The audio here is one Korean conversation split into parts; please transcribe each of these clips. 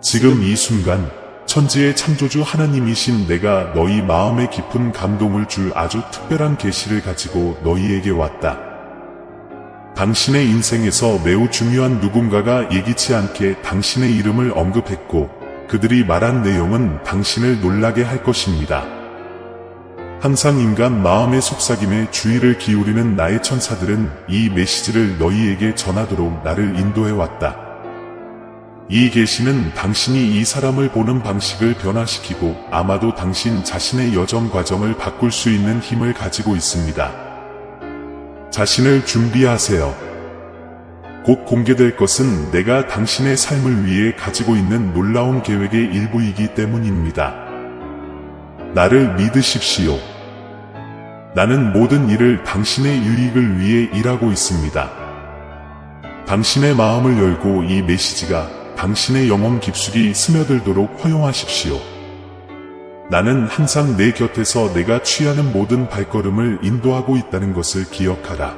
지금 이 순간 천지의 창조주 하나님이신 내가 너희 마음에 깊은 감동을 줄 아주 특별한 계시를 가지고 너희에게 왔다. 당신의 인생에서 매우 중요한 누군가가 예기치 않게 당신의 이름을 언급했고 그들이 말한 내용은 당신을 놀라게 할 것입니다. 항상 인간 마음의 속삭임에 주의를 기울이는 나의 천사들은 이 메시지를 너희에게 전하도록 나를 인도해왔다. 이 계시는 당신이 이 사람을 보는 방식을 변화시키고 아마도 당신 자신의 여정 과정을 바꿀 수 있는 힘을 가지고 있습니다. 자신을 준비하세요. 곧 공개될 것은 내가 당신의 삶을 위해 가지고 있는 놀라운 계획의 일부이기 때문입니다. 나를 믿으십시오. 나는 모든 일을 당신의 유익을 위해 일하고 있습니다. 당신의 마음을 열고 이 메시지가 당신의 영혼 깊숙이 스며들도록 허용하십시오. 나는 항상 내 곁에서 내가 취하는 모든 발걸음을 인도하고 있다는 것을 기억하라.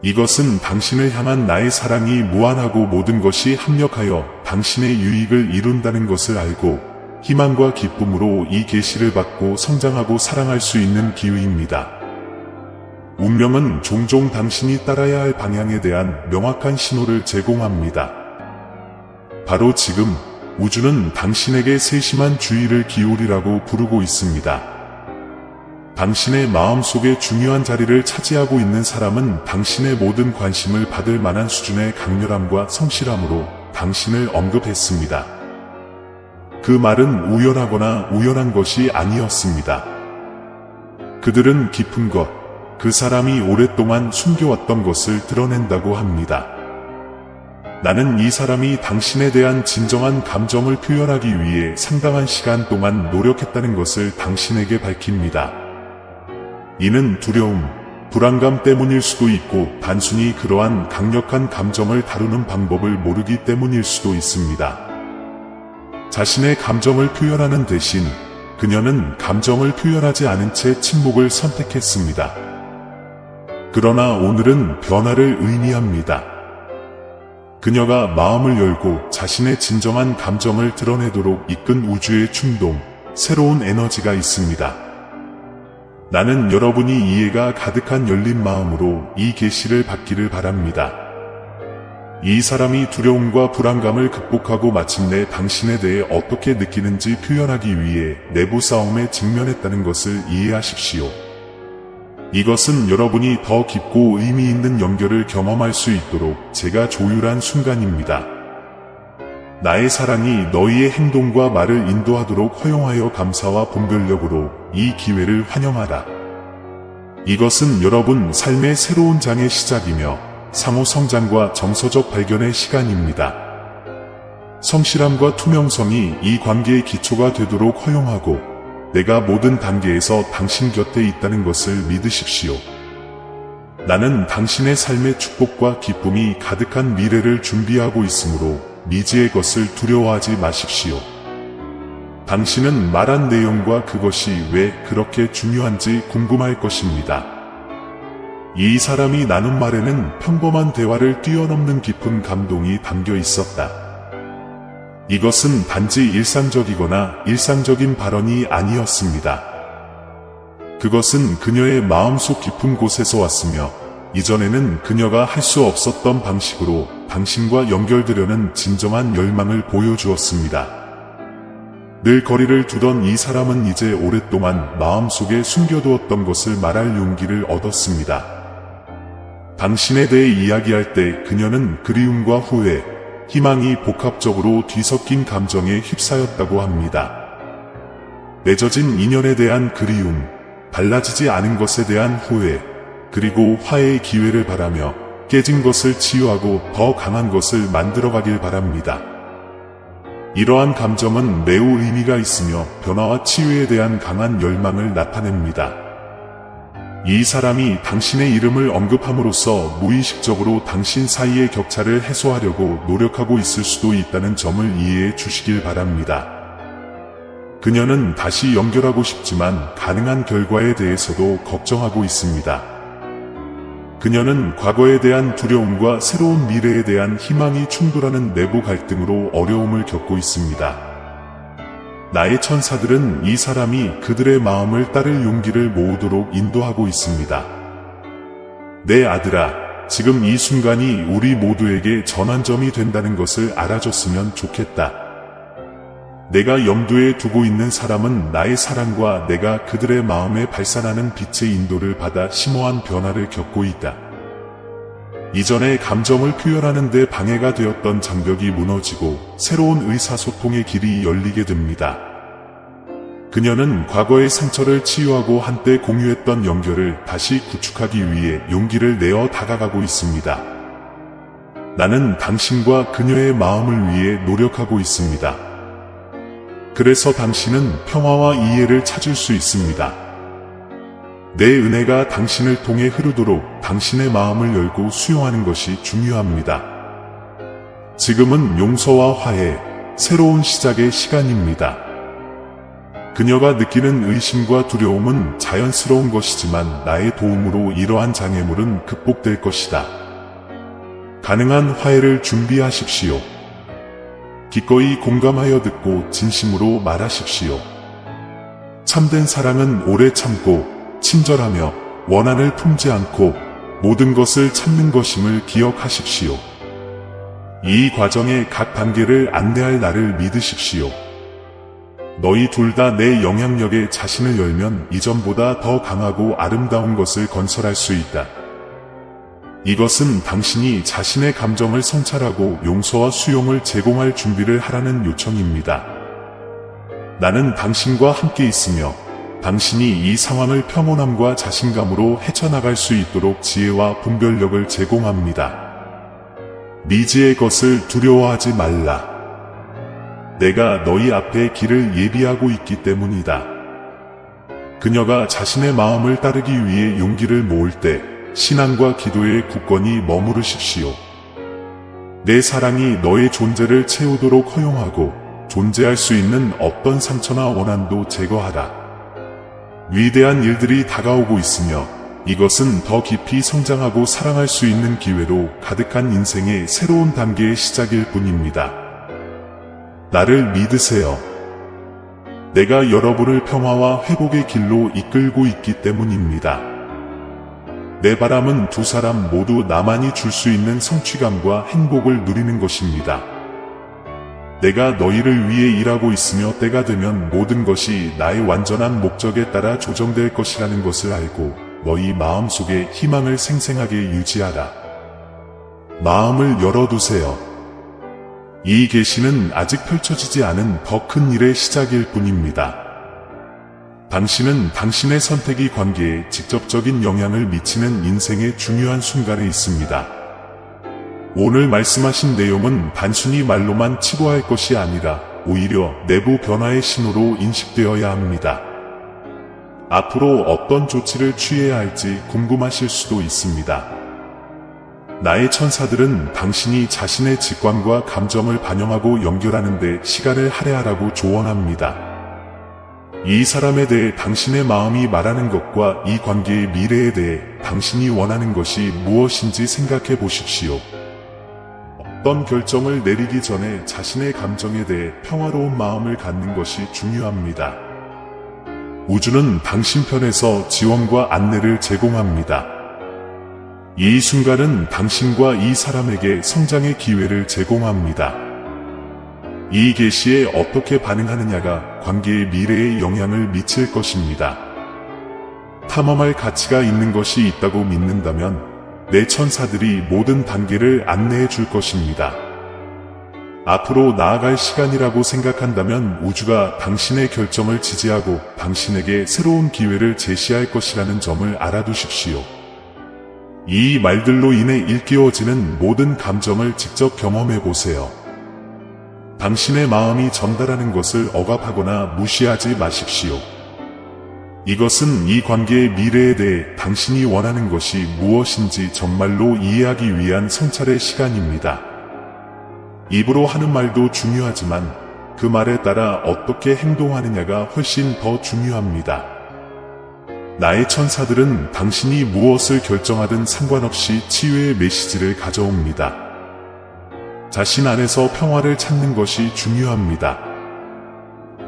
이것은 당신을 향한 나의 사랑이 무한하고 모든 것이 합력하여 당신의 유익을 이룬다는 것을 알고 희망과 기쁨으로 이 계시를 받고 성장하고 사랑할 수 있는 기회입니다. 운명은 종종 당신이 따라야 할 방향에 대한 명확한 신호를 제공합니다. 바로 지금 우주는 당신에게 세심한 주의를 기울이라고 부르고 있습니다. 당신의 마음속에 중요한 자리를 차지하고 있는 사람은 당신의 모든 관심을 받을 만한 수준의 강렬함과 성실함으로 당신을 언급했습니다. 그 말은 우연하거나 우연한 것이 아니었습니다. 그들은 깊은 것, 그 사람이 오랫동안 숨겨왔던 것을 드러낸다고 합니다. 나는 이 사람이 당신에 대한 진정한 감정을 표현하기 위해 상당한 시간 동안 노력했다는 것을 당신에게 밝힙니다. 이는 두려움, 불안감 때문일 수도 있고 단순히 그러한 강력한 감정을 다루는 방법을 모르기 때문일 수도 있습니다. 자신의 감정을 표현하는 대신 그녀는 감정을 표현하지 않은 채 침묵을 선택했습니다. 그러나 오늘은 변화를 의미합니다. 그녀가 마음을 열고 자신의 진정한 감정을 드러내도록 이끈 우주의 충동, 새로운 에너지가 있습니다. 나는 여러분이 이해가 가득한 열린 마음으로 이 계시를 받기를 바랍니다. 이 사람이 두려움과 불안감을 극복하고 마침내 당신에 대해 어떻게 느끼는지 표현하기 위해 내부 싸움에 직면했다는 것을 이해하십시오. 이것은 여러분이 더 깊고 의미 있는 연결을 경험할 수 있도록 제가 조율한 순간입니다. 나의 사랑이 너희의 행동과 말을 인도하도록 허용하여 감사와 분별력으로 이 기회를 환영하라. 이것은 여러분 삶의 새로운 장의 시작이며 상호 성장과 정서적 발견의 시간입니다. 성실함과 투명성이 이 관계의 기초가 되도록 허용하고 내가 모든 단계에서 당신 곁에 있다는 것을 믿으십시오. 나는 당신의 삶의 축복과 기쁨이 가득한 미래를 준비하고 있으므로 미지의 것을 두려워하지 마십시오. 당신은 말한 내용과 그것이 왜 그렇게 중요한지 궁금할 것입니다. 이 사람이 나눈 말에는 평범한 대화를 뛰어넘는 깊은 감동이 담겨 있었다. 이것은 단지 일상적이거나 일상적인 발언이 아니었습니다. 그것은 그녀의 마음속 깊은 곳에서 왔으며 이전에는 그녀가 할 수 없었던 방식으로 당신과 연결되려는 진정한 열망을 보여주었습니다. 늘 거리를 두던 이 사람은 이제 오랫동안 마음속에 숨겨두었던 것을 말할 용기를 얻었습니다. 당신에 대해 이야기할 때 그녀는 그리움과 후회, 희망이 복합적으로 뒤섞인 감정에 휩싸였다고 합니다. 맺어진 인연에 대한 그리움, 달라지지 않은 것에 대한 후회, 그리고 화해의 기회를 바라며 깨진 것을 치유하고 더 강한 것을 만들어가길 바랍니다. 이러한 감정은 매우 의미가 있으며 변화와 치유에 대한 강한 열망을 나타냅니다. 이 사람이 당신의 이름을 언급함으로써 무의식적으로 당신 사이의 격차를 해소하려고 노력하고 있을 수도 있다는 점을 이해해 주시길 바랍니다. 그녀는 다시 연결하고 싶지만 가능한 결과에 대해서도 걱정하고 있습니다. 그녀는 과거에 대한 두려움과 새로운 미래에 대한 희망이 충돌하는 내부 갈등으로 어려움을 겪고 있습니다. 나의 천사들은 이 사람이 그들의 마음을 따를 용기를 모으도록 인도하고 있습니다. 내 아들아, 지금 이 순간이 우리 모두에게 전환점이 된다는 것을 알아줬으면 좋겠다. 내가 염두에 두고 있는 사람은 나의 사랑과 내가 그들의 마음에 발산하는 빛의 인도를 받아 심오한 변화를 겪고 있다. 이전에 감정을 표현하는 데 방해가 되었던 장벽이 무너지고 새로운 의사소통의 길이 열리게 됩니다. 그녀는 과거의 상처를 치유하고 한때 공유했던 연결을 다시 구축하기 위해 용기를 내어 다가가고 있습니다. 나는 당신과 그녀의 마음을 위해 노력하고 있습니다. 그래서 당신은 평화와 이해를 찾을 수 있습니다. 내 은혜가 당신을 통해 흐르도록 당신의 마음을 열고 수용하는 것이 중요합니다. 지금은 용서와 화해, 새로운 시작의 시간입니다. 그녀가 느끼는 의심과 두려움은 자연스러운 것이지만 나의 도움으로 이러한 장애물은 극복될 것이다. 가능한 화해를 준비하십시오. 기꺼이 공감하여 듣고 진심으로 말하십시오. 참된 사랑은 오래 참고 친절하며 원한을 품지 않고 모든 것을 참는 것임을 기억하십시오. 이 과정의 각 단계를 안내할 나를 믿으십시오. 너희 둘 다 내 영향력에 자신을 열면 이전보다 더 강하고 아름다운 것을 건설할 수 있다. 이것은 당신이 자신의 감정을 성찰하고 용서와 수용을 제공할 준비를 하라는 요청입니다. 나는 당신과 함께 있으며 당신이 이 상황을 평온함과 자신감으로 헤쳐나갈 수 있도록 지혜와 분별력을 제공합니다. 미지의 것을 두려워하지 말라. 내가 너희 앞에 길을 예비하고 있기 때문이다. 그녀가 자신의 마음을 따르기 위해 용기를 모을 때 신앙과 기도에 굳건히 머무르십시오. 내 사랑이 너의 존재를 채우도록 허용하고 존재할 수 있는 어떤 상처나 원한도 제거하라. 위대한 일들이 다가오고 있으며 이것은 더 깊이 성장하고 사랑할 수 있는 기회로 가득한 인생의 새로운 단계의 시작일 뿐입니다. 나를 믿으세요. 내가 여러분을 평화와 회복의 길로 이끌고 있기 때문입니다. 내 바람은 두 사람 모두 나만이 줄 수 있는 성취감과 행복을 누리는 것입니다. 내가 너희를 위해 일하고 있으며 때가 되면 모든 것이 나의 완전한 목적에 따라 조정될 것이라는 것을 알고 너희 마음속에 희망을 생생하게 유지하라. 마음을 열어두세요. 이 계시는 아직 펼쳐지지 않은 더 큰 일의 시작일 뿐입니다. 당신은 당신의 선택이 관계에 직접적인 영향을 미치는 인생의 중요한 순간에 있습니다. 오늘 말씀하신 내용은 단순히 말로만 치부할 것이 아니라 오히려 내부 변화의 신호로 인식되어야 합니다. 앞으로 어떤 조치를 취해야 할지 궁금하실 수도 있습니다. 나의 천사들은 당신이 자신의 직관과 감정을 반영하고 연결하는 데 시간을 할애하라고 조언합니다. 이 사람에 대해 당신의 마음이 말하는 것과 이 관계의 미래에 대해 당신이 원하는 것이 무엇인지 생각해 보십시오. 어떤 결정을 내리기 전에 자신의 감정에 대해 평화로운 마음을 갖는 것이 중요합니다. 우주는 당신 편에서 지원과 안내를 제공합니다. 이 순간은 당신과 이 사람에게 성장의 기회를 제공합니다. 이 계시에 어떻게 반응하느냐가 관계의 미래에 영향을 미칠 것입니다. 탐험할 가치가 있는 것이 있다고 믿는다면 내 천사들이 모든 단계를 안내해 줄 것입니다. 앞으로 나아갈 시간이라고 생각한다면 우주가 당신의 결정을 지지하고 당신에게 새로운 기회를 제시할 것이라는 점을 알아두십시오. 이 말들로 인해 일깨워지는 모든 감정을 직접 경험해 보세요. 당신의 마음이 전달하는 것을 억압하거나 무시하지 마십시오. 이것은 이 관계의 미래에 대해 당신이 원하는 것이 무엇인지 정말로 이해하기 위한 성찰의 시간입니다. 입으로 하는 말도 중요하지만 그 말에 따라 어떻게 행동하느냐가 훨씬 더 중요합니다. 나의 천사들은 당신이 무엇을 결정하든 상관없이 치유의 메시지를 가져옵니다. 자신 안에서 평화를 찾는 것이 중요합니다.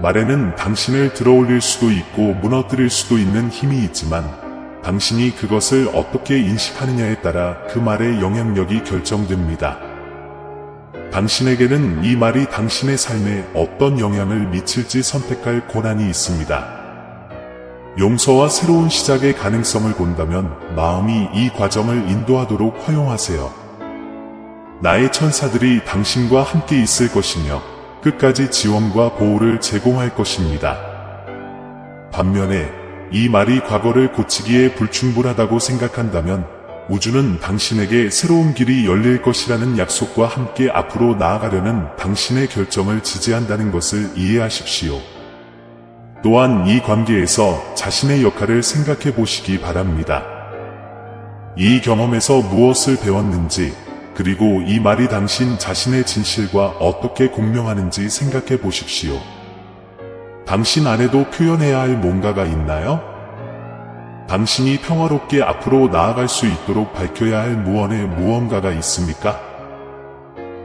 말에는 당신을 들어올릴 수도 있고 무너뜨릴 수도 있는 힘이 있지만 당신이 그것을 어떻게 인식하느냐에 따라 그 말의 영향력이 결정됩니다. 당신에게는 이 말이 당신의 삶에 어떤 영향을 미칠지 선택할 권한이 있습니다. 용서와 새로운 시작의 가능성을 본다면 마음이 이 과정을 인도하도록 허용하세요. 나의 천사들이 당신과 함께 있을 것이며 끝까지 지원과 보호를 제공할 것입니다. 반면에 이 말이 과거를 고치기에 불충분하다고 생각한다면 우주는 당신에게 새로운 길이 열릴 것이라는 약속과 함께 앞으로 나아가려는 당신의 결정을 지지한다는 것을 이해하십시오. 또한 이 관계에서 자신의 역할을 생각해 보시기 바랍니다. 이 경험에서 무엇을 배웠는지, 그리고 이 말이 당신 자신의 진실과 어떻게 공명하는지 생각해 보십시오. 당신 안에도 표현해야 할 뭔가가 있나요? 당신이 평화롭게 앞으로 나아갈 수 있도록 밝혀야 할 무언의 무언가가 있습니까?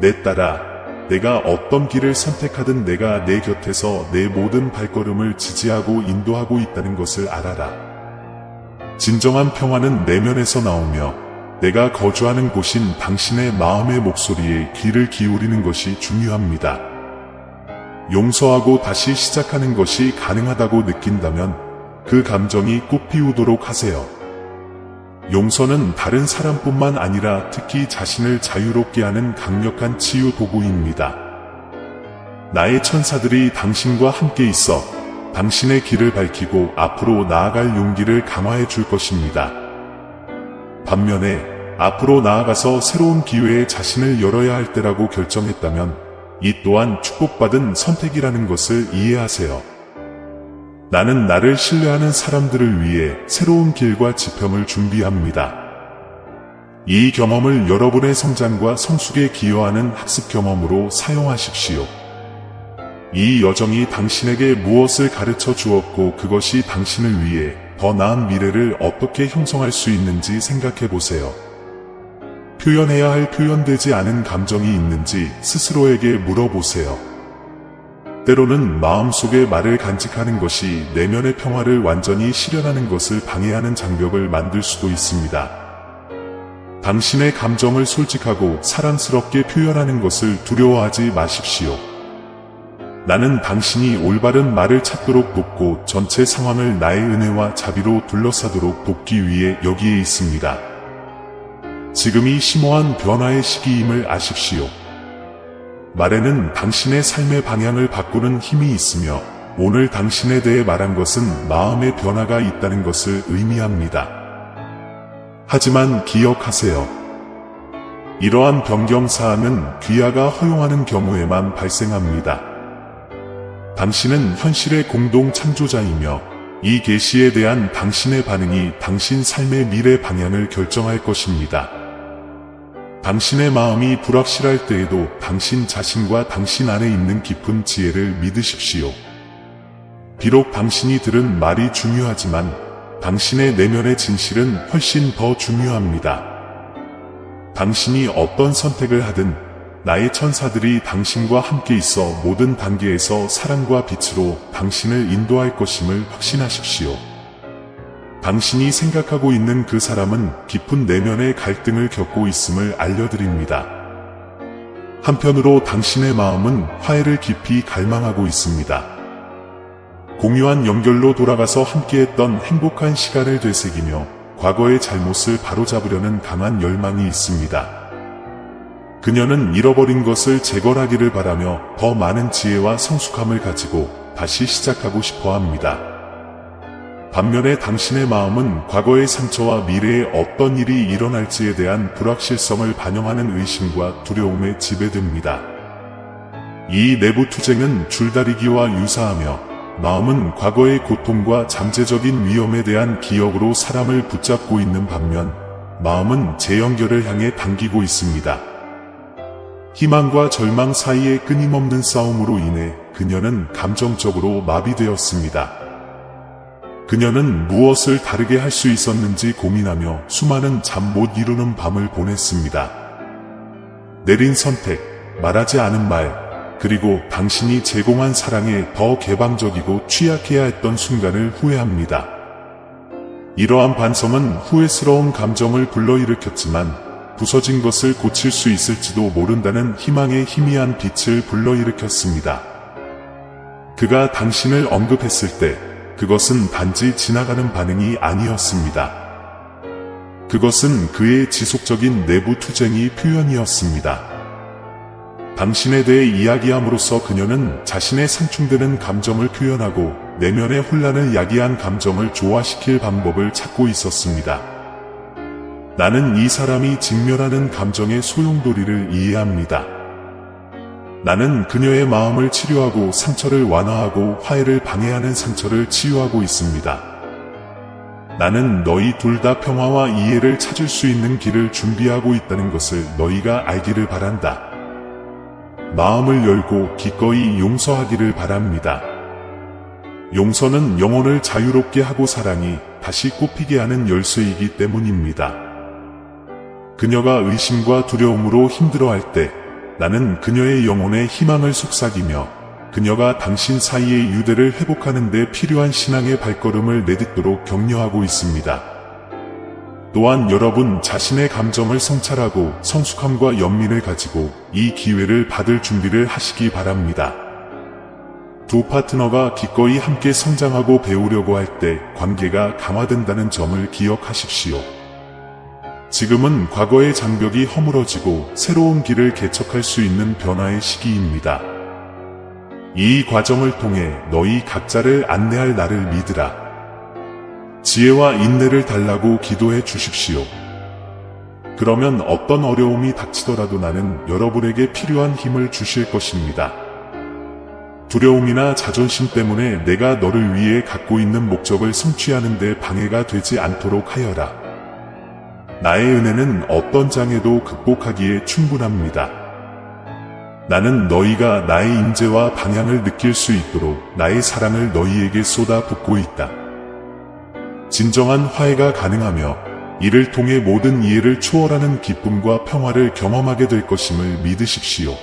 내 딸아, 내가 어떤 길을 선택하든 내가 내 곁에서 내 모든 발걸음을 지지하고 인도하고 있다는 것을 알아라. 진정한 평화는 내면에서 나오며 내가 거주하는 곳인 당신의 마음의 목소리에 귀를 기울이는 것이 중요합니다. 용서하고 다시 시작하는 것이 가능하다고 느낀다면 그 감정이 꽃피우도록 하세요. 용서는 다른 사람뿐만 아니라 특히 자신을 자유롭게 하는 강력한 치유 도구입니다. 나의 천사들이 당신과 함께 있어 당신의 길을 밝히고 앞으로 나아갈 용기를 강화해 줄 것입니다. 반면에 앞으로 나아가서 새로운 기회에 자신을 열어야 할 때라고 결정했다면 이 또한 축복받은 선택이라는 것을 이해하세요. 나는 나를 신뢰하는 사람들을 위해 새로운 길과 지평을 준비합니다. 이 경험을 여러분의 성장과 성숙에 기여하는 학습 경험으로 사용하십시오. 이 여정이 당신에게 무엇을 가르쳐 주었고 그것이 당신을 위해 더 나은 미래를 어떻게 형성할 수 있는지 생각해 보세요. 표현해야 할 표현되지 않은 감정이 있는지 스스로에게 물어보세요. 때로는 마음속의 말을 간직하는 것이 내면의 평화를 완전히 실현하는 것을 방해하는 장벽을 만들 수도 있습니다. 당신의 감정을 솔직하고 사랑스럽게 표현하는 것을 두려워하지 마십시오. 나는 당신이 올바른 말을 찾도록 돕고 전체 상황을 나의 은혜와 자비로 둘러싸도록 돕기 위해 여기에 있습니다. 지금이 심오한 변화의 시기임을 아십시오. 말에는 당신의 삶의 방향을 바꾸는 힘이 있으며 오늘 당신에 대해 말한 것은 마음의 변화가 있다는 것을 의미합니다. 하지만 기억하세요. 이러한 변경사항은 귀하가 허용하는 경우에만 발생합니다. 당신은 현실의 공동 창조자이며 이 계시에 대한 당신의 반응이 당신 삶의 미래 방향을 결정할 것입니다. 당신의 마음이 불확실할 때에도 당신 자신과 당신 안에 있는 깊은 지혜를 믿으십시오. 비록 당신이 들은 말이 중요하지만 당신의 내면의 진실은 훨씬 더 중요합니다. 당신이 어떤 선택을 하든 나의 천사들이 당신과 함께 있어 모든 단계에서 사랑과 빛으로 당신을 인도할 것임을 확신하십시오. 당신이 생각하고 있는 그 사람은 깊은 내면의 갈등을 겪고 있음을 알려드립니다. 한편으로 당신의 마음은 화해를 깊이 갈망하고 있습니다. 공유한 연결로 돌아가서 함께했던 행복한 시간을 되새기며 과거의 잘못을 바로잡으려는 강한 열망이 있습니다. 그녀는 잃어버린 것을 재건하기를 바라며 더 많은 지혜와 성숙함을 가지고 다시 시작하고 싶어 합니다. 반면에 당신의 마음은 과거의 상처와 미래에 어떤 일이 일어날지에 대한 불확실성을 반영하는 의심과 두려움에 지배됩니다. 이 내부 투쟁은 줄다리기와 유사하며 마음은 과거의 고통과 잠재적인 위험에 대한 기억으로 사람을 붙잡고 있는 반면 마음은 재연결을 향해 당기고 있습니다. 희망과 절망 사이의 끊임없는 싸움으로 인해 그녀는 감정적으로 마비되었습니다. 그녀는 무엇을 다르게 할 수 있었는지 고민하며 수많은 잠 못 이루는 밤을 보냈습니다. 내린 선택, 말하지 않은 말, 그리고 당신이 제공한 사랑에 더 개방적이고 취약해야 했던 순간을 후회합니다. 이러한 반성은 후회스러운 감정을 불러일으켰지만 부서진 것을 고칠 수 있을지도 모른다는 희망의 희미한 빛을 불러일으켰습니다. 그가 당신을 언급했을 때 그것은 단지 지나가는 반응이 아니었습니다. 그것은 그의 지속적인 내부 투쟁의 표현이었습니다. 당신에 대해 이야기함으로써 그녀는 자신의 상충되는 감정을 표현하고 내면의 혼란을 야기한 감정을 조화시킬 방법을 찾고 있었습니다. 나는 이 사람이 직면하는 감정의 소용돌이를 이해합니다. 나는 그녀의 마음을 치료하고 상처를 완화하고 화해를 방해하는 상처를 치유하고 있습니다. 나는 너희 둘 다 평화와 이해를 찾을 수 있는 길을 준비하고 있다는 것을 너희가 알기를 바란다. 마음을 열고 기꺼이 용서하기를 바랍니다. 용서는 영혼을 자유롭게 하고 사랑이 다시 꽃피게 하는 열쇠이기 때문입니다. 그녀가 의심과 두려움으로 힘들어할 때 나는 그녀의 영혼에 희망을 속삭이며 그녀가 당신 사이의 유대를 회복하는 데 필요한 신앙의 발걸음을 내딛도록 격려하고 있습니다. 또한 여러분 자신의 감정을 성찰하고 성숙함과 연민을 가지고 이 기회를 받을 준비를 하시기 바랍니다. 두 파트너가 기꺼이 함께 성장하고 배우려고 할 때 관계가 강화된다는 점을 기억하십시오. 지금은 과거의 장벽이 허물어지고 새로운 길을 개척할 수 있는 변화의 시기입니다. 이 과정을 통해 너희 각자를 안내할 나를 믿으라. 지혜와 인내를 달라고 기도해 주십시오. 그러면 어떤 어려움이 닥치더라도 나는 여러분에게 필요한 힘을 주실 것입니다. 두려움이나 자존심 때문에 내가 너를 위해 갖고 있는 목적을 성취하는 데 방해가 되지 않도록 하여라. 나의 은혜는 어떤 장애도 극복하기에 충분합니다. 나는 너희가 나의 임재와 방향을 느낄 수 있도록 나의 사랑을 너희에게 쏟아붓고 있다. 진정한 화해가 가능하며 이를 통해 모든 이해를 초월하는 기쁨과 평화를 경험하게 될 것임을 믿으십시오.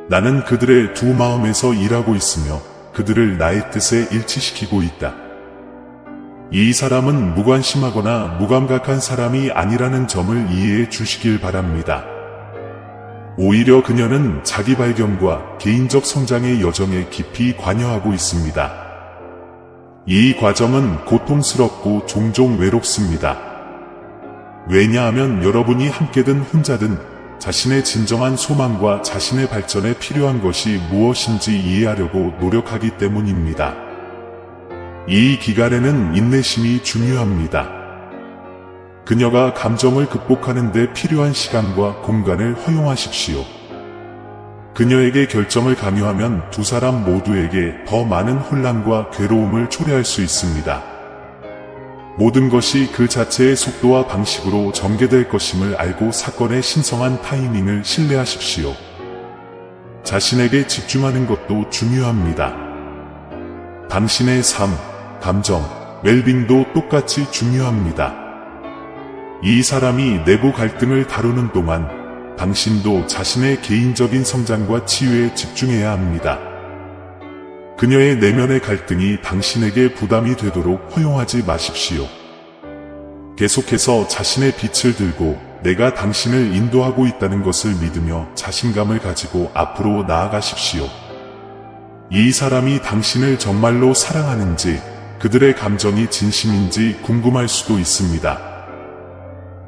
나는 그들의 두 마음에서 일하고 있으며 그들을 나의 뜻에 일치시키고 있다. 이 사람은 무관심하거나 무감각한 사람이 아니라는 점을 이해해 주시길 바랍니다. 오히려 그녀는 자기 발견과 개인적 성장의 여정에 깊이 관여하고 있습니다. 이 과정은 고통스럽고 종종 외롭습니다. 왜냐하면 여러분이 함께든 혼자든 자신의 진정한 소망과 자신의 발전에 필요한 것이 무엇인지 이해하려고 노력하기 때문입니다. 이 기간에는 인내심이 중요합니다. 그녀가 감정을 극복하는 데 필요한 시간과 공간을 허용하십시오. 그녀에게 결정을 강요하면 두 사람 모두에게 더 많은 혼란과 괴로움을 초래할 수 있습니다. 모든 것이 그 자체의 속도와 방식으로 전개될 것임을 알고 사건의 신성한 타이밍을 신뢰하십시오. 자신에게 집중하는 것도 중요합니다. 당신의 삶, 감정, 웰빙도 똑같이 중요합니다. 이 사람이 내부 갈등을 다루는 동안 당신도 자신의 개인적인 성장과 치유에 집중해야 합니다. 그녀의 내면의 갈등이 당신에게 부담이 되도록 허용하지 마십시오. 계속해서 자신의 빛을 들고 내가 당신을 인도하고 있다는 것을 믿으며 자신감을 가지고 앞으로 나아가십시오. 이 사람이 당신을 정말로 사랑하는지 그들의 감정이 진심인지 궁금할 수도 있습니다.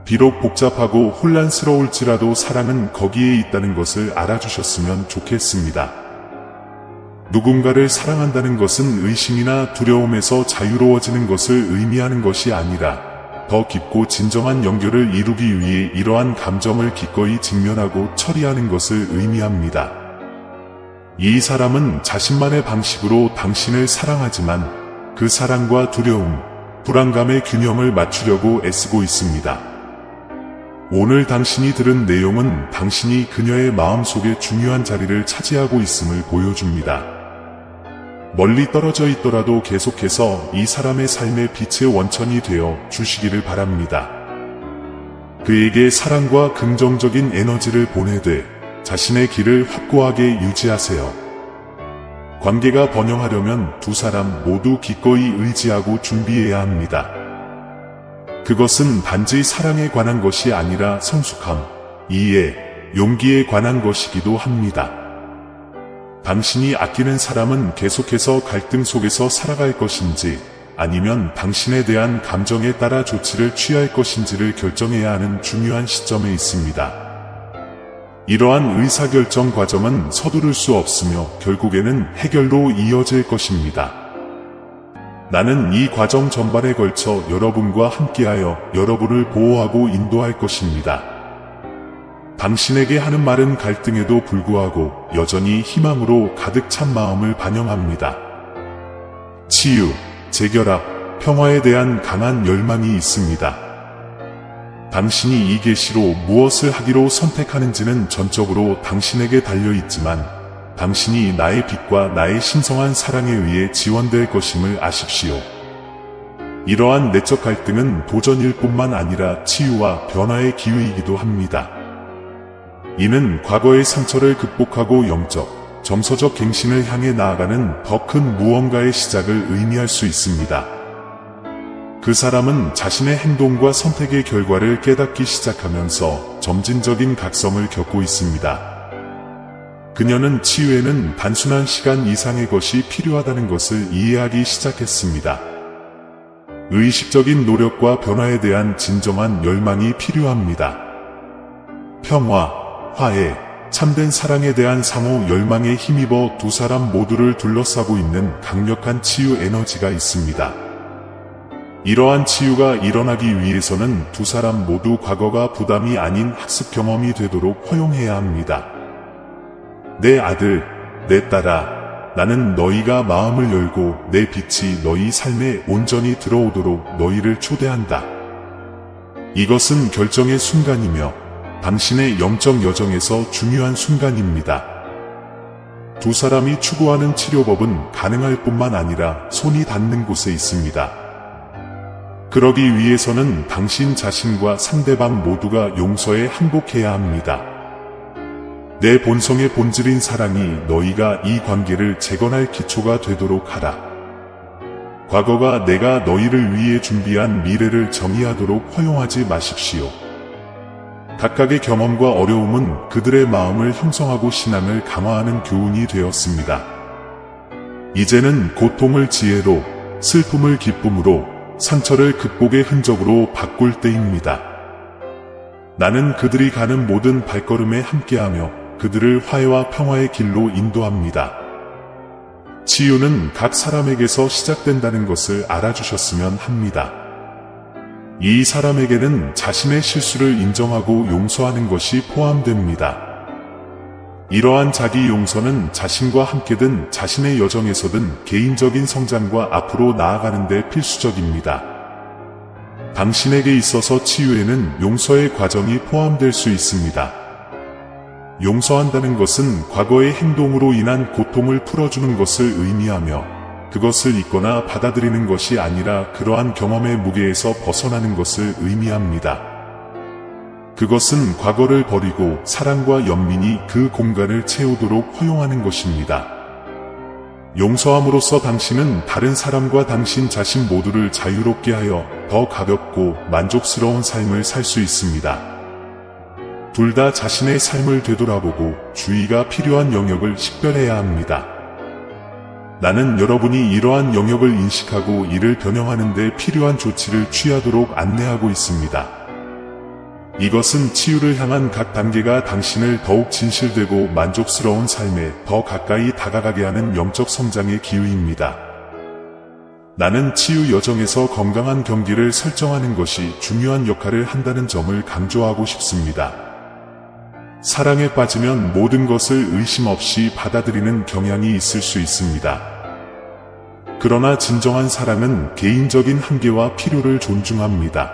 비록 복잡하고 혼란스러울지라도 사랑은 거기에 있다는 것을 알아주셨으면 좋겠습니다. 누군가를 사랑한다는 것은 의심이나 두려움에서 자유로워지는 것을 의미하는 것이 아니라 더 깊고 진정한 연결을 이루기 위해 이러한 감정을 기꺼이 직면하고 처리하는 것을 의미합니다. 이 사람은 자신만의 방식으로 당신을 사랑하지만 그 사랑과 두려움, 불안감의 균형을 맞추려고 애쓰고 있습니다. 오늘 당신이 들은 내용은 당신이 그녀의 마음속에 중요한 자리를 차지하고 있음을 보여줍니다. 멀리 떨어져 있더라도 계속해서 이 사람의 삶의 빛의 원천이 되어 주시기를 바랍니다. 그에게 사랑과 긍정적인 에너지를 보내되 자신의 길을 확고하게 유지하세요. 관계가 번영하려면 두 사람 모두 기꺼이 의지하고 준비해야 합니다. 그것은 단지 사랑에 관한 것이 아니라 성숙함, 이해, 용기에 관한 것이기도 합니다. 당신이 아끼는 사람은 계속해서 갈등 속에서 살아갈 것인지 아니면 당신에 대한 감정에 따라 조치를 취할 것인지를 결정해야 하는 중요한 시점에 있습니다. 이러한 의사결정 과정은 서두를 수 없으며 결국에는 해결로 이어질 것입니다. 나는 이 과정 전반에 걸쳐 여러분과 함께하여 여러분을 보호하고 인도할 것입니다. 당신에게 하는 말은 갈등에도 불구하고 여전히 희망으로 가득 찬 마음을 반영합니다. 치유, 재결합, 평화에 대한 강한 열망이 있습니다. 당신이 이 계시로 무엇을 하기로 선택하는지는 전적으로 당신에게 달려있지만 당신이 나의 빛과 나의 신성한 사랑에 의해 지원될 것임을 아십시오. 이러한 내적 갈등은 도전일 뿐만 아니라 치유와 변화의 기회이기도 합니다. 이는 과거의 상처를 극복하고 영적, 정서적 갱신을 향해 나아가는 더 큰 무언가의 시작을 의미할 수 있습니다. 그 사람은 자신의 행동과 선택의 결과를 깨닫기 시작하면서 점진적인 각성을 겪고 있습니다. 그녀는 치유에는 단순한 시간 이상의 것이 필요하다는 것을 이해하기 시작했습니다. 의식적인 노력과 변화에 대한 진정한 열망이 필요합니다. 평화, 화해, 참된 사랑에 대한 상호 열망에 힘입어 두 사람 모두를 둘러싸고 있는 강력한 치유 에너지가 있습니다. 이러한 치유가 일어나기 위해서는 두 사람 모두 과거가 부담이 아닌 학습 경험이 되도록 허용해야 합니다. 내 아들, 내 딸아, 나는 너희가 마음을 열고 내 빛이 너희 삶에 온전히 들어오도록 너희를 초대한다. 이것은 결정의 순간이며 당신의 영적 여정에서 중요한 순간입니다. 두 사람이 추구하는 치료법은 가능할 뿐만 아니라 손이 닿는 곳에 있습니다. 그러기 위해서는 당신 자신과 상대방 모두가 용서에 항복해야 합니다. 내 본성의 본질인 사랑이 너희가 이 관계를 재건할 기초가 되도록 하라. 과거가 내가 너희를 위해 준비한 미래를 정의하도록 허용하지 마십시오. 각각의 경험과 어려움은 그들의 마음을 형성하고 신앙을 강화하는 교훈이 되었습니다. 이제는 고통을 지혜로, 슬픔을 기쁨으로, 상처를 극복의 흔적으로 바꿀 때입니다. 나는 그들이 가는 모든 발걸음에 함께하며 그들을 화해와 평화의 길로 인도합니다. 치유는 각 사람에게서 시작된다는 것을 알아주셨으면 합니다. 이 사람에게는 자신의 실수를 인정하고 용서하는 것이 포함됩니다. 이러한 자기 용서는 자신과 함께든 자신의 여정에서든 개인적인 성장과 앞으로 나아가는 데 필수적입니다. 당신에게 있어서 치유에는 용서의 과정이 포함될 수 있습니다. 용서한다는 것은 과거의 행동으로 인한 고통을 풀어주는 것을 의미하며 그것을 잊거나 받아들이는 것이 아니라 그러한 경험의 무게에서 벗어나는 것을 의미합니다. 그것은 과거를 버리고 사랑과 연민이 그 공간을 채우도록 허용하는 것입니다. 용서함으로써 당신은 다른 사람과 당신 자신 모두를 자유롭게 하여 더 가볍고 만족스러운 삶을 살 수 있습니다. 둘 다 자신의 삶을 되돌아보고 주의가 필요한 영역을 식별해야 합니다. 나는 여러분이 이러한 영역을 인식하고 이를 변형하는 데 필요한 조치를 취하도록 안내하고 있습니다. 이것은 치유를 향한 각 단계가 당신을 더욱 진실되고 만족스러운 삶에 더 가까이 다가가게 하는 영적 성장의 기회입니다. 나는 치유 여정에서 건강한 경기를 설정하는 것이 중요한 역할을 한다는 점을 강조하고 싶습니다. 사랑에 빠지면 모든 것을 의심 없이 받아들이는 경향이 있을 수 있습니다. 그러나 진정한 사랑은 개인적인 한계와 필요를 존중합니다.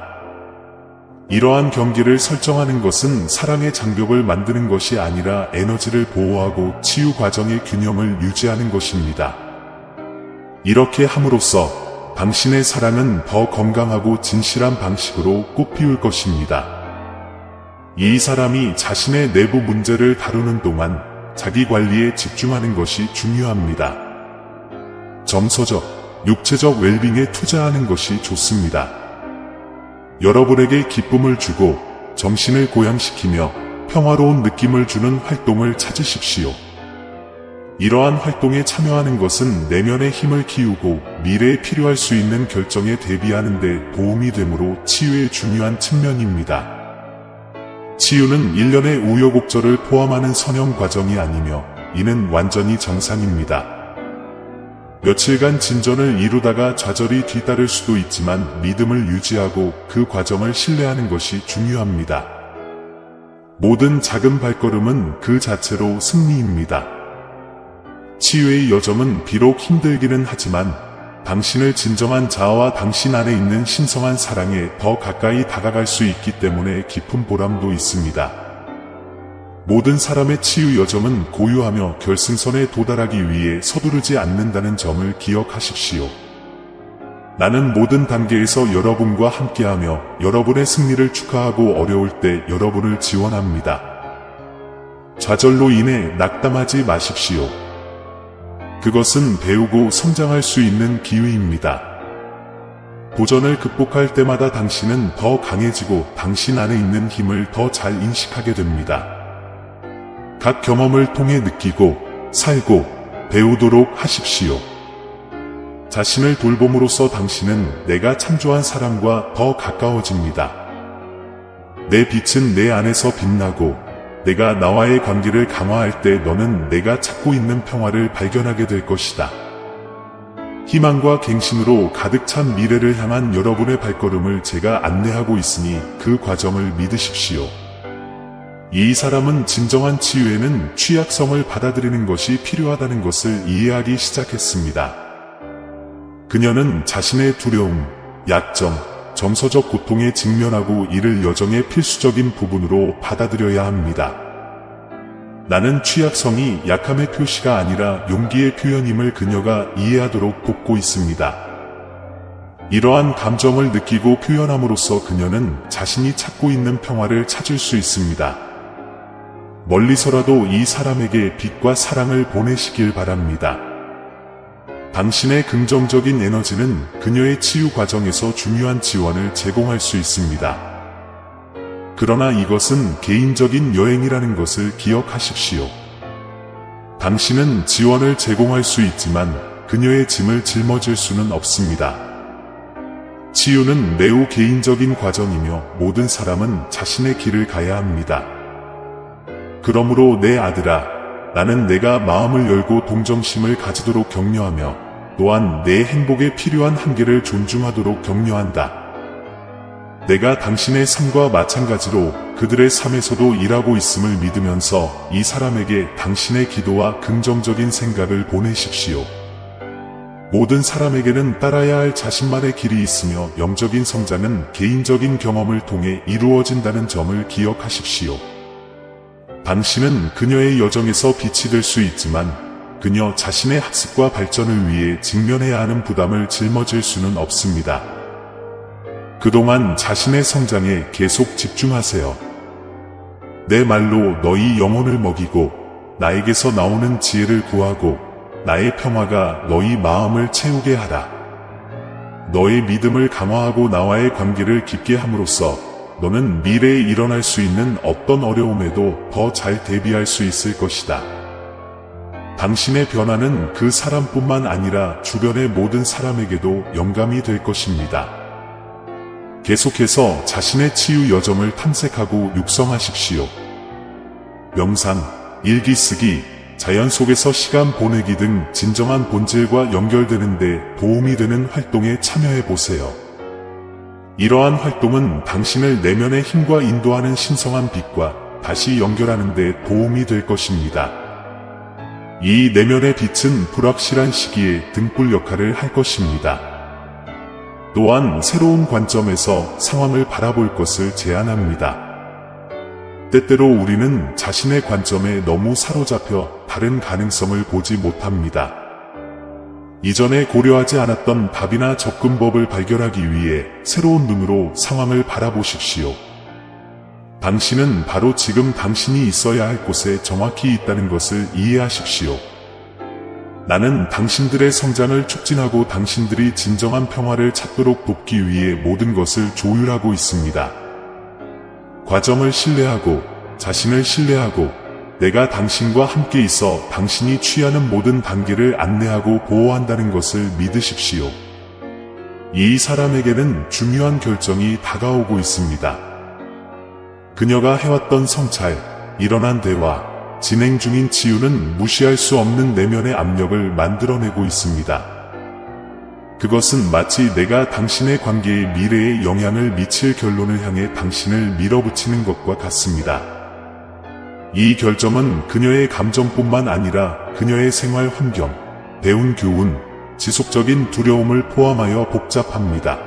이러한 경계를 설정하는 것은 사랑의 장벽을 만드는 것이 아니라 에너지를 보호하고 치유 과정의 균형을 유지하는 것입니다. 이렇게 함으로써 당신의 사랑은 더 건강하고 진실한 방식으로 꽃피울 것입니다. 이 사람이 자신의 내부 문제를 다루는 동안 자기 관리에 집중하는 것이 중요합니다. 정서적, 육체적 웰빙에 투자하는 것이 좋습니다. 여러분에게 기쁨을 주고 정신을 고양시키며 평화로운 느낌을 주는 활동을 찾으십시오. 이러한 활동에 참여하는 것은 내면의 힘을 키우고 미래에 필요할 수 있는 결정에 대비하는 데 도움이 되므로 치유의 중요한 측면입니다. 치유는 일련의 우여곡절을 포함하는 선형 과정이 아니며 이는 완전히 정상입니다. 며칠간 진전을 이루다가 좌절이 뒤따를 수도 있지만 믿음을 유지하고 그 과정을 신뢰하는 것이 중요합니다. 모든 작은 발걸음은 그 자체로 승리입니다. 치유의 여정은 비록 힘들기는 하지만 당신을 진정한 자아와 당신 안에 있는 신성한 사랑에 더 가까이 다가갈 수 있기 때문에 깊은 보람도 있습니다. 모든 사람의 치유 여정은 고유하며 결승선에 도달하기 위해 서두르지 않는다는 점을 기억하십시오. 나는 모든 단계에서 여러분과 함께하며 여러분의 승리를 축하하고 어려울 때 여러분을 지원합니다. 좌절로 인해 낙담하지 마십시오. 그것은 배우고 성장할 수 있는 기회입니다. 도전을 극복할 때마다 당신은 더 강해지고 당신 안에 있는 힘을 더 잘 인식하게 됩니다. 각 경험을 통해 느끼고, 살고, 배우도록 하십시오. 자신을 돌봄으로써 당신은 내가 창조한 사람과 더 가까워집니다. 내 빛은 내 안에서 빛나고, 내가 나와의 관계를 강화할 때 너는 내가 찾고 있는 평화를 발견하게 될 것이다. 희망과 갱신으로 가득 찬 미래를 향한 여러분의 발걸음을 제가 안내하고 있으니 그 과정을 믿으십시오. 이 사람은 진정한 치유에는 취약성을 받아들이는 것이 필요하다는 것을 이해하기 시작했습니다. 그녀는 자신의 두려움, 약점, 정서적 고통에 직면하고 이를 여정의 필수적인 부분으로 받아들여야 합니다. 나는 취약성이 약함의 표시가 아니라 용기의 표현임을 그녀가 이해하도록 돕고 있습니다. 이러한 감정을 느끼고 표현함으로써 그녀는 자신이 찾고 있는 평화를 찾을 수 있습니다. 멀리서라도 이 사람에게 빛과 사랑을 보내시길 바랍니다. 당신의 긍정적인 에너지는 그녀의 치유 과정에서 중요한 지원을 제공할 수 있습니다. 그러나 이것은 개인적인 여행이라는 것을 기억하십시오. 당신은 지원을 제공할 수 있지만 그녀의 짐을 짊어질 수는 없습니다. 치유는 매우 개인적인 과정이며 모든 사람은 자신의 길을 가야 합니다. 그러므로 내 아들아, 나는 내가 마음을 열고 동정심을 가지도록 격려하며 또한 내 행복에 필요한 한계를 존중하도록 격려한다. 내가 당신의 삶과 마찬가지로 그들의 삶에서도 일하고 있음을 믿으면서 이 사람에게 당신의 기도와 긍정적인 생각을 보내십시오. 모든 사람에게는 따라야 할 자신만의 길이 있으며 영적인 성장은 개인적인 경험을 통해 이루어진다는 점을 기억하십시오. 당신은 그녀의 여정에서 빛이 될 수 있지만 그녀 자신의 학습과 발전을 위해 직면해야 하는 부담을 짊어질 수는 없습니다. 그동안 자신의 성장에 계속 집중하세요. 내 말로 너희 영혼을 먹이고 나에게서 나오는 지혜를 구하고 나의 평화가 너희 마음을 채우게 하라. 너의 믿음을 강화하고 나와의 관계를 깊게 함으로써 너는 미래에 일어날 수 있는 어떤 어려움에도 더 잘 대비할 수 있을 것이다. 당신의 변화는 그 사람뿐만 아니라 주변의 모든 사람에게도 영감이 될 것입니다. 계속해서 자신의 치유 여정을 탐색하고 육성하십시오. 명상, 일기 쓰기, 자연 속에서 시간 보내기 등 진정한 본질과 연결되는 데 도움이 되는 활동에 참여해 보세요. 이러한 활동은 당신을 내면의 힘과 인도하는 신성한 빛과 다시 연결하는 데 도움이 될 것입니다. 이 내면의 빛은 불확실한 시기에 등불 역할을 할 것입니다. 또한 새로운 관점에서 상황을 바라볼 것을 제안합니다. 때때로 우리는 자신의 관점에 너무 사로잡혀 다른 가능성을 보지 못합니다. 이전에 고려하지 않았던 답이나 접근법을 발견하기 위해 새로운 눈으로 상황을 바라보십시오. 당신은 바로 지금 당신이 있어야 할 곳에 정확히 있다는 것을 이해하십시오. 나는 당신들의 성장을 촉진하고 당신들이 진정한 평화를 찾도록 돕기 위해 모든 것을 조율하고 있습니다. 과정을 신뢰하고 자신을 신뢰하고 내가 당신과 함께 있어 당신이 취하는 모든 단계를 안내하고 보호한다는 것을 믿으십시오. 이 사람에게는 중요한 결정이 다가오고 있습니다. 그녀가 해왔던 성찰, 일어난 대화, 진행 중인 치유는 무시할 수 없는 내면의 압력을 만들어내고 있습니다. 그것은 마치 내가 당신의 관계의 미래에 영향을 미칠 결론을 향해 당신을 밀어붙이는 것과 같습니다. 이 결정은 그녀의 감정뿐만 아니라 그녀의 생활 환경, 배운 교훈, 지속적인 두려움을 포함하여 복잡합니다.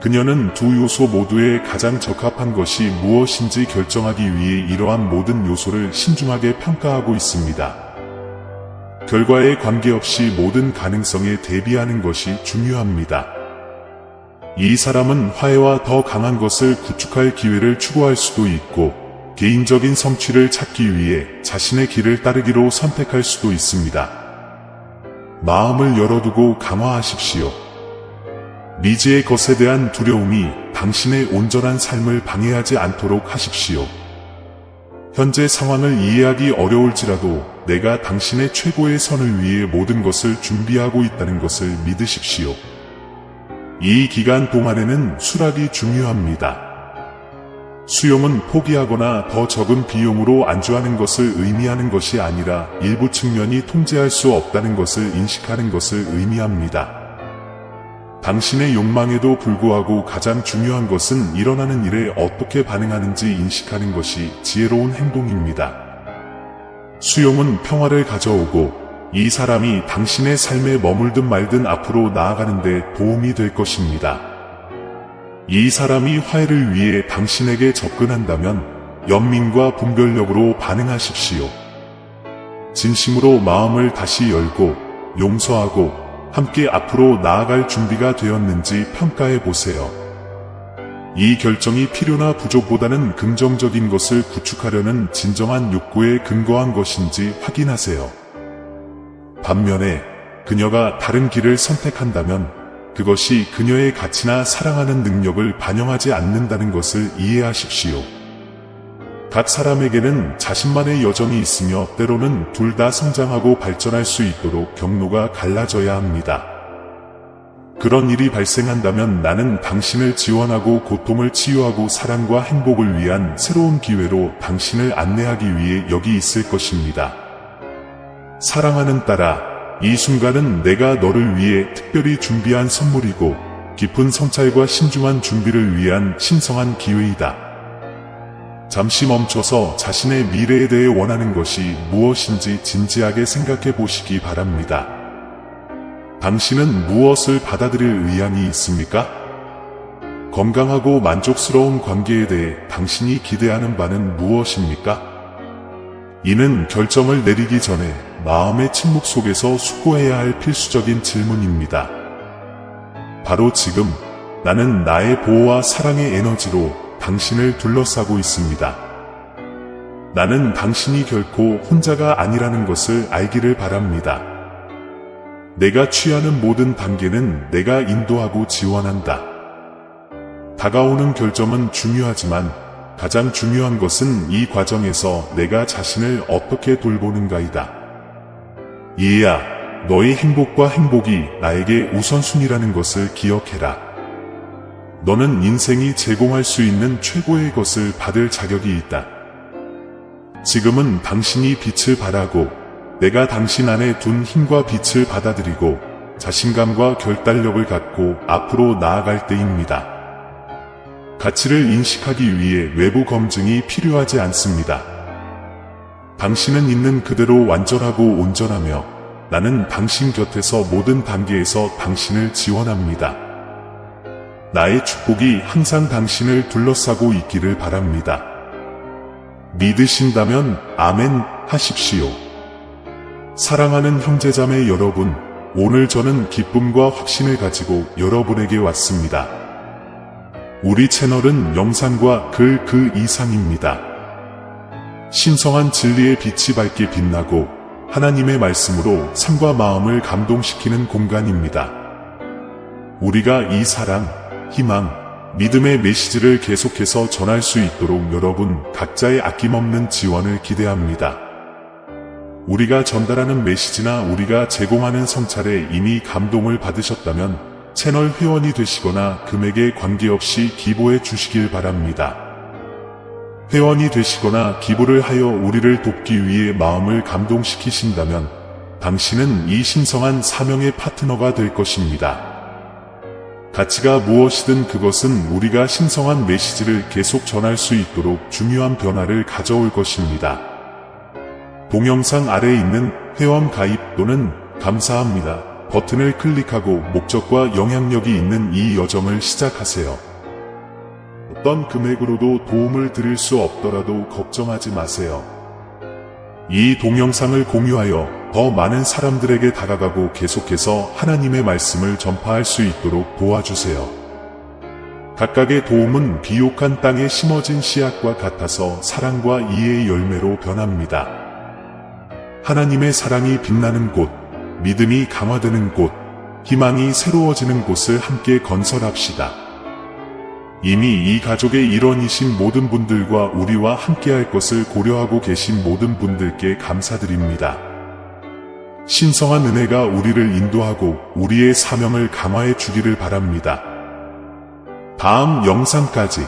그녀는 두 요소 모두에 가장 적합한 것이 무엇인지 결정하기 위해 이러한 모든 요소를 신중하게 평가하고 있습니다. 결과에 관계없이 모든 가능성에 대비하는 것이 중요합니다. 이 사람은 화해와 더 강한 것을 구축할 기회를 추구할 수도 있고 개인적인 성취를 찾기 위해 자신의 길을 따르기로 선택할 수도 있습니다. 마음을 열어두고 강화하십시오. 미지의 것에 대한 두려움이 당신의 온전한 삶을 방해하지 않도록 하십시오. 현재 상황을 이해하기 어려울지라도 내가 당신의 최고의 선을 위해 모든 것을 준비하고 있다는 것을 믿으십시오. 이 기간 동안에는 수락이 중요합니다. 수용은 포기하거나 더 적은 비용으로 안주하는 것을 의미하는 것이 아니라 일부 측면이 통제할 수 없다는 것을 인식하는 것을 의미합니다. 당신의 욕망에도 불구하고 가장 중요한 것은 일어나는 일에 어떻게 반응하는지 인식하는 것이 지혜로운 행동입니다. 수용은 평화를 가져오고 이 사람이 당신의 삶에 머물든 말든 앞으로 나아가는 데 도움이 될 것입니다. 이 사람이 화해를 위해 당신에게 접근한다면 연민과 분별력으로 반응하십시오. 진심으로 마음을 다시 열고 용서하고 함께 앞으로 나아갈 준비가 되었는지 평가해 보세요. 이 결정이 필요나 부족보다는 긍정적인 것을 구축하려는 진정한 욕구에 근거한 것인지 확인하세요. 반면에 그녀가 다른 길을 선택한다면 그것이 그녀의 가치나 사랑하는 능력을 반영하지 않는다는 것을 이해하십시오. 각 사람에게는 자신만의 여정이 있으며 때로는 둘 다 성장하고 발전할 수 있도록 경로가 갈라져야 합니다. 그런 일이 발생한다면 나는 당신을 지원하고 고통을 치유하고 사랑과 행복을 위한 새로운 기회로 당신을 안내하기 위해 여기 있을 것입니다. 사랑하는 딸아, 이 순간은 내가 너를 위해 특별히 준비한 선물이고 깊은 성찰과 신중한 준비를 위한 신성한 기회이다. 잠시 멈춰서 자신의 미래에 대해 원하는 것이 무엇인지 진지하게 생각해 보시기 바랍니다. 당신은 무엇을 받아들일 의향이 있습니까? 건강하고 만족스러운 관계에 대해 당신이 기대하는 바는 무엇입니까? 이는 결정을 내리기 전에 마음의 침묵 속에서 숙고해야 할 필수적인 질문입니다. 바로 지금 나는 나의 보호와 사랑의 에너지로 당신을 둘러싸고 있습니다. 나는 당신이 결코 혼자가 아니라는 것을 알기를 바랍니다. 내가 취하는 모든 단계는 내가 인도하고 지원한다. 다가오는 결정은 중요하지만 가장 중요한 것은 이 과정에서 내가 자신을 어떻게 돌보는가이다. 이해야, 너의 행복과 행복이 나에게 우선순위라는 것을 기억해라. 너는 인생이 제공할 수 있는 최고의 것을 받을 자격이 있다. 지금은 당신이 빛을 발하고 내가 당신 안에 둔 힘과 빛을 받아들이고 자신감과 결단력을 갖고 앞으로 나아갈 때입니다. 가치를 인식하기 위해 외부 검증이 필요하지 않습니다. 당신은 있는 그대로 완전하고 온전하며 나는 당신 곁에서 모든 단계에서 당신을 지원합니다. 나의 축복이 항상 당신을 둘러싸고 있기를 바랍니다. 믿으신다면 아멘 하십시오. 사랑하는 형제자매 여러분, 오늘 저는 기쁨과 확신을 가지고 여러분에게 왔습니다. 우리 채널은 영상과 글 그 이상입니다. 신성한 진리의 빛이 밝게 빛나고 하나님의 말씀으로 삶과 마음을 감동시키는 공간입니다. 우리가 이 사랑, 희망, 믿음의 메시지를 계속해서 전할 수 있도록 여러분 각자의 아낌없는 지원을 기대합니다. 우리가 전달하는 메시지나 우리가 제공하는 성찰에 이미 감동을 받으셨다면 채널 회원이 되시거나 금액에 관계없이 기부해 주시길 바랍니다. 회원이 되시거나 기부를 하여 우리를 돕기 위해 마음을 감동시키신다면 당신은 이 신성한 사명의 파트너가 될 것입니다. 가치가 무엇이든 그것은 우리가 신성한 메시지를 계속 전할 수 있도록 중요한 변화를 가져올 것입니다. 동영상 아래에 있는 회원 가입 또는 감사합니다 버튼을 클릭하고 목적과 영향력이 있는 이 여정을 시작하세요. 어떤 금액으로도 도움을 드릴 수 없더라도 걱정하지 마세요. 이 동영상을 공유하여 더 많은 사람들에게 다가가고 계속해서 하나님의 말씀을 전파할 수 있도록 도와주세요. 각각의 도움은 비옥한 땅에 심어진 씨앗과 같아서 사랑과 이해의 열매로 변합니다. 하나님의 사랑이 빛나는 곳, 믿음이 강화되는 곳, 희망이 새로워지는 곳을 함께 건설합시다. 이미 이 가족의 일원이신 모든 분들과 우리와 함께할 것을 고려하고 계신 모든 분들께 감사드립니다. 신성한 은혜가 우리를 인도하고 우리의 사명을 강화해 주기를 바랍니다. 다음 영상까지